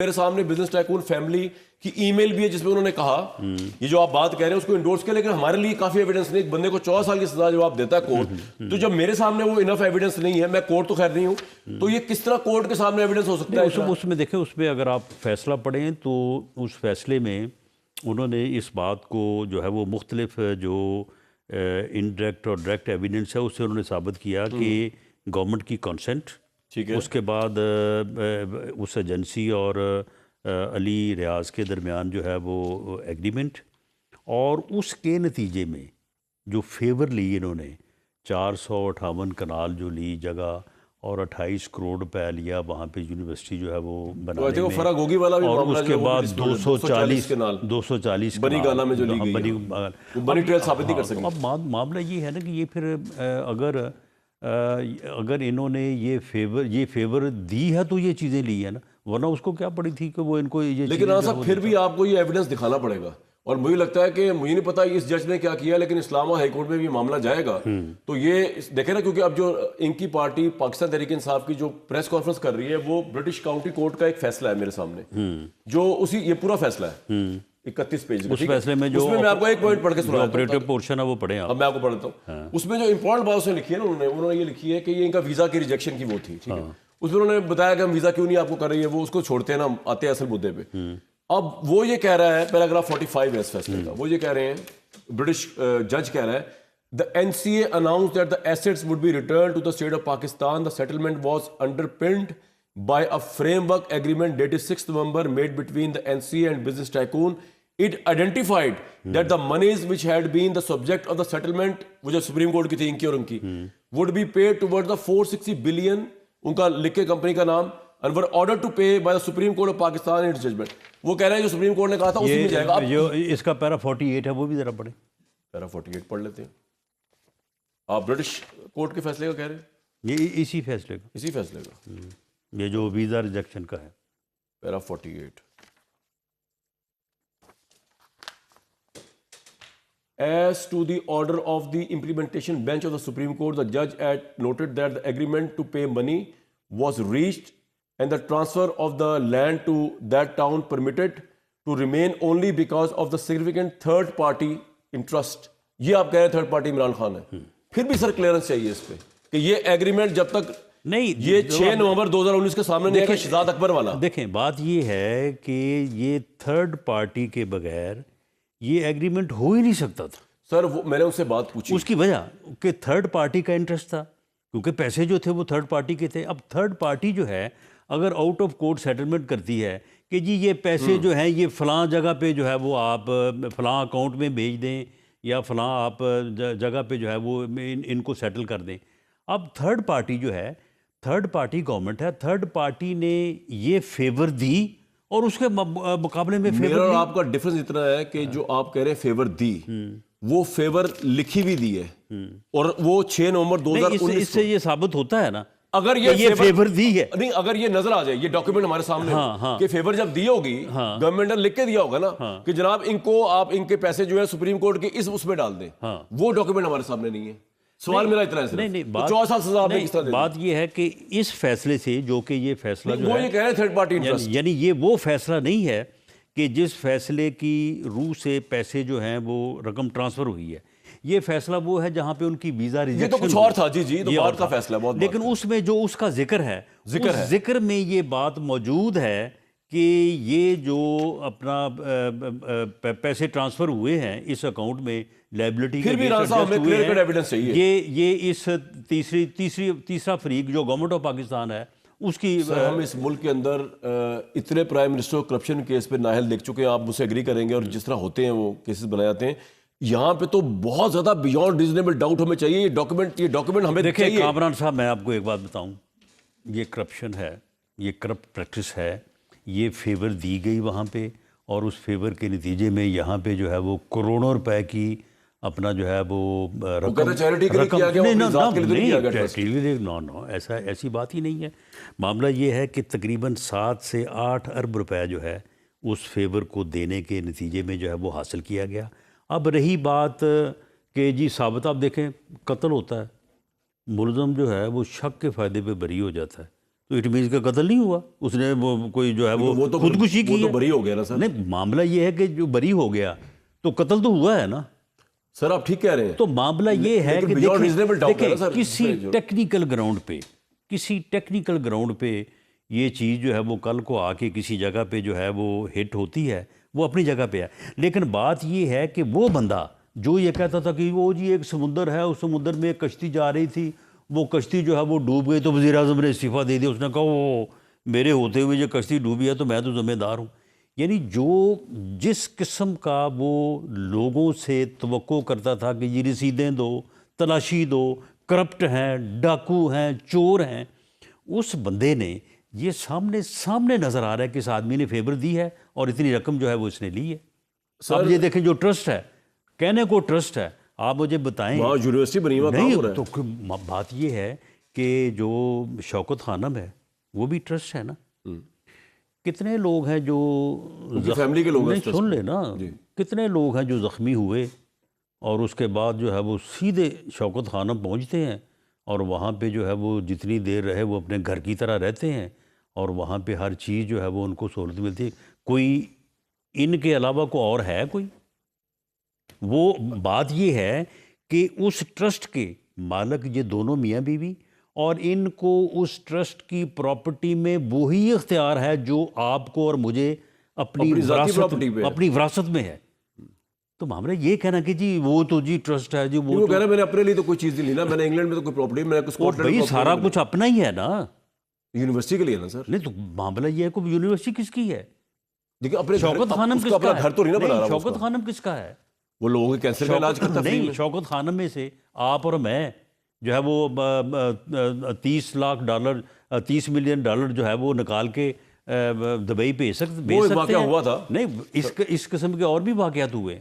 मेरे सामने business tycoon family की ईमेल भी है जिसमें उन्होंने कहा ये जो आप बात कह रहे हैं उसको इंडोर्स किया, लेकिन हमारे लिए काफी एविडेंस नहीं। एक बंदे को 14 साल की सजा जवाब देता है कोर्ट, तो जब मेरे सामने वो इनफ एविडेंस नहीं है, मैं कोर्ट तो खैर नहीं हूं, तो ये किस तरह कोर्ट के सामने एविडेंस हो सकता है? उसमें देखें, उसमें अगर आप फैसला पढ़ें तो उस फैसले में उन्होंने इस बात को जो है वो मुख्तलिफ जो इनडायरेक्ट और डायरेक्ट एविडेंस है उससे उन्होंने साबित किया कि गवर्नमेंट की कंसेंट, ठीक है, उसके बाद उस एजेंसी और अली रियाज के दरमियान जो है वो एग्रीमेंट, और उसके नतीजे में जो फेवर ली इन्होंने 458 कनाल जो ली जगह और 28 करोड़ रुपया लिया वहाँ पे यूनिवर्सिटी जो है वो बनाने में, फराग होगी वाला भी और मामला उसके जो है वो बाद भी 240 बनी गाला में जो ली गई बनी है, वो बनी ट्रेल साबित नहीं कर सकेंगे। अब मामला ये है ना कि ये फिर अगर इन्होंने ये फेवर दी है तो ये चीज़ें ली है ना, वरना उसको क्या पड़ी थी कि वो इनको ये, लेकिन हाँ साहब फिर भी आपको ये एविडेंस दिखाना पड़ेगा। और मुझे लगता है कि मुझे नहीं पता इस जज ने क्या किया, लेकिन इस्लामाबाद हाईकोर्ट में भी मामला जाएगा तो ये देखे ना, क्योंकि अब जो इनकी पार्टी पाकिस्तान तहरीक इंसाफ की जो प्रेस कॉन्फ्रेंस कर रही है वो ब्रिटिश काउंटी कोर्ट का एक फैसला है मेरे सामने, जो उसी ये पूरा फैसला है 31 पेज का। उस फैसले में जो उसमें मैं आपको एक पॉइंट पढ़ के सुना, ऑपरेटिव पोर्शन है वो पढ़े आप। अब मैं आपको पढ़ता हूँ। उसमें जो इंपॉर्टेंट बात उसने लिखी है ना, उन्होंने ये लिखी है कि ये इनका वीजा की रिजेक्शन की वो थी, ठीक है। उसमें उन्होंने बताया कि हम वीजा क्यों नहीं आपको कर रही है, वो उसको छोड़ते हैं ना, आते हैं असल मुद्दे पे। अब वो ये कह रहा है, पैराग्राफ 45 है इस फैसले का, वो ये कह रहे हैं, ब्रिटिश जज कह रहा है, the NCA announced that the assets would be return to the state of Pakistan, the settlement was underpinned by a framework agreement dated 6th November made between the NCA and business tycoon. It identified that the monies which had been the subject of the settlement, वो जो supreme court की थी इनकी और उनकी, would be paid towards the 460 billion, उनका लिख के कंपनी का नाम, and were ordered to pay by the Supreme Court of Pakistan in its judgment. वो कह रहे हैं जो सुप्रीम कोर्ट ने कहा था उसी में जाएगा। जो इसका पैरा 48 है वो भी जरा पढ़े। पैरा 48 पढ़ लेते हैं। आप ब्रिटिश कोर्ट के फैसले का कह रहे हैं? ये इसी फैसले का, इसी फैसले का, ये जो वीजा रिजेक्शन का है, para 48। As to the order of the implementation bench of the Supreme Court, the judge had noted that the agreement to pay money was reached and the transfer of the land to that town permitted to remain only because of the significant third party interest. ये आप कह रहे हैं third party Imran Khan है, फिर भी sir clearance चाहिए इस पे कि ये एग्रीमेंट जब तक नहीं, ये 6 नवंबर 2019 के सामने नहीं आएगा शहजाद अकबर वाला। देखें, बात ये है कि ये थर्ड पार्टी के बगैर ये एग्रीमेंट हो ही नहीं सकता था सर। वो मैंने उससे बात पूछी, उसकी वजह कि थर्ड पार्टी का इंटरेस्ट था, क्योंकि पैसे जो थे वो थर्ड पार्टी के थे। अब थर्ड पार्टी जो है अगर आउट ऑफ कोर्ट सेटलमेंट करती है कि जी ये पैसे जो हैं ये फ़लाँ जगह पे जो है वो आप फ़लाँ अकाउंट में भेज दें या फ़लाँ आप जगह पे जो है वो इनको सेटल कर दें। अब थर्ड पार्टी जो है, थर्ड पार्टी गवर्नमेंट है, थर्ड पार्टी ने ये फेवर दी और उसके मुकाबले में फेवर मेरा आपका डिफरेंस इतना है कि जो आप कह रहे हैं फेवर दी, वो फेवर लिखी भी दी है और वो 6 नवंबर 2019 इससे ये साबित होता है ना अगर ये फेवर दी है। नहीं, अगर ये नजर आ जाए, ये डॉक्यूमेंट हमारे सामने कि फेवर जब दी होगी, गवर्नमेंट ने लिख के दिया होगा ना कि जनाब इनको आप इनके पैसे जो है सुप्रीम कोर्ट के इस उसमें डाल दें, वो डॉक्यूमेंट हमारे सामने नहीं है। सवाल मेरा इतना है। नहीं, बात 14 साल सजा आपने किस तरह दे दी? बात ये है कि इस फैसले से जो कि ये फैसला जो वो ये कह रहे हैं थर्ड पार्टी इंटरेस्ट, यानी ये वो फैसला नहीं है कि जिस फैसले की रूह से पैसे जो हैं वो रकम ट्रांसफर हुई है। ये फैसला वो है जहां पे उनकी वीजा रिजेक्शन, ये तो कुछ और था। जी तो बात का फैसला बहुत, लेकिन उसमें जो उसका जिक्र है, जिक्र में ये बात मौजूद है कि ये जो अपना पैसे ट्रांसफर हुए हैं इस अकाउंट में लायबिलिटी, फिर भी हमें क्लियर कट एविडेंस चाहिए। ये इस तीसरा फरीक जो गवर्नमेंट ऑफ पाकिस्तान है उसकी। सर हम इस मुल्क के अंदर इतने प्राइम मिनिस्टर करप्शन केस पे नाहल देख चुके हैं, आप मुझसे एग्री करेंगे, और जिस तरह होते हैं वो केसेस बनाए जाते हैं, यहाँ पे तो बहुत ज्यादा बियॉन्ड रीजनेबल डाउट हमें चाहिए। ये डॉक्यूमेंट हमें देखिए कामरान साहब, मैं आपको एक बात बताऊं, ये करप्शन है, ये करप्ट प्रैक्टिस है, ये फेवर दी गई वहाँ पे और उस फेवर के नतीजे में यहाँ पे जो है वो करोड़ों रुपए की अपना जो है वो रकम ऐसी बात ही नहीं है। मामला ये है कि तकरीबन 7 से 8 अरब रुपए जो है उस फेवर को देने के नतीजे में जो है वो हासिल किया गया। अब रही बात कि जी साबित, आप देखें कत्ल होता है, मुलज़म जो है वो शक के फ़ायदे पे बरी हो जाता है, तो इट मीन्स का कत्ल नहीं हुआ, उसने वो कोई जो है वो तो खुदकुशी की वो तो है। बरी हो गया ना सर। नहीं, मामला ये है कि जो बरी हो गया तो कत्ल तो हुआ है ना। सर आप ठीक कह रहे हैं, तो मामला ये है कि beyond reasonable doubt है ना देखें सर, किसी टेक्निकल ग्राउंड पे, किसी टेक्निकल ग्राउंड पे ये चीज़ जो है वो कल को आके किसी जगह पे जो है वो हिट होती है, वो अपनी जगह पे है। लेकिन बात ये है कि वो बंदा जो ये कहता था कि वो जी एक समुंदर है, उस समुंदर में एक कश्ती जा रही थी, वो कश्ती जो है वो डूब गई तो वज़ीर आज़म ने इस्तीफ़ा दे दिया। उसने कहा वो मेरे होते हुए जो कश्ती डूबी है तो मैं तो ज़िम्मेदार हूँ। यानी जो जिस किस्म का वो लोगों से तवक्को करता था कि ये रसीदें दो, तलाशी दो, करप्ट हैं, डाकू हैं, चोर हैं, उस बंदे ने ये सामने सामने नज़र आ रहा है कि इस आदमी ने फेवर दी है और इतनी रकम जो है वो इसने ली है। अब ये देखें, जो ट्रस्ट है, कहने को ट्रस्ट है, आप मुझे बताएं वहाँ यूनिवर्सिटी बनी हुआ काम नहीं हो रहा है। तो बात ये है कि जो शौकत खानम है वो भी ट्रस्ट है ना। कितने लोग हैं जो फैमिली के लोग हैं नहीं, इस trust सुन में। लेना, कितने लोग हैं जो ज़ख्मी हुए और उसके बाद जो है वो सीधे शौकत खानम पहुंचते हैं और वहाँ पे जो है वो जितनी देर रहे वो अपने घर की तरह रहते हैं और वहाँ पे हर चीज़ जो है वो उनको सहूलत मिलती है। कोई इनके अलावा को और है कोई? वो बात ये है कि उस ट्रस्ट के मालिक ये दोनों मियाँ बीवी और इनको उस ट्रस्ट की प्रॉपर्टी में वही इख्तियार है जो आपको और मुझे अपनी अपनी ज़ाती प्रॉपर्टी पे है। अपनी विरासत में है। तो मामला ये कहना कि जी वो तो जी ट्रस्ट है जी, वो वो कह रहा है मैंने अपने लिए तो कोई चीज़ नहीं ली ना, मैंने इंग्लैंड में तो कोई प्रॉपर्टी, मैंने तो स्कॉटलैंड भाई सारा कुछ अपना ही है ना। यूनिवर्सिटी के लिए ना सर। नहीं तो मामला ये है कि यूनिवर्सिटी किसकी है? देखिए अपने शौकत खानम उसका किसका अपना है? घर तो नहीं ना बना नहीं, रहा वो शौकत उसका। खानम किसका है? वो लोगों के कैंसर का इलाज करता है फ्री नहीं, में। शौकत खानम में से आप और मैं जो है वो 30 लाख डॉलर 30 मिलियन डॉलर जो है वो निकाल के दुबई भेज वो एक सकते वाकया हैं। हुआ था। नहीं, इस किस्म के और भी वाकयात हुए।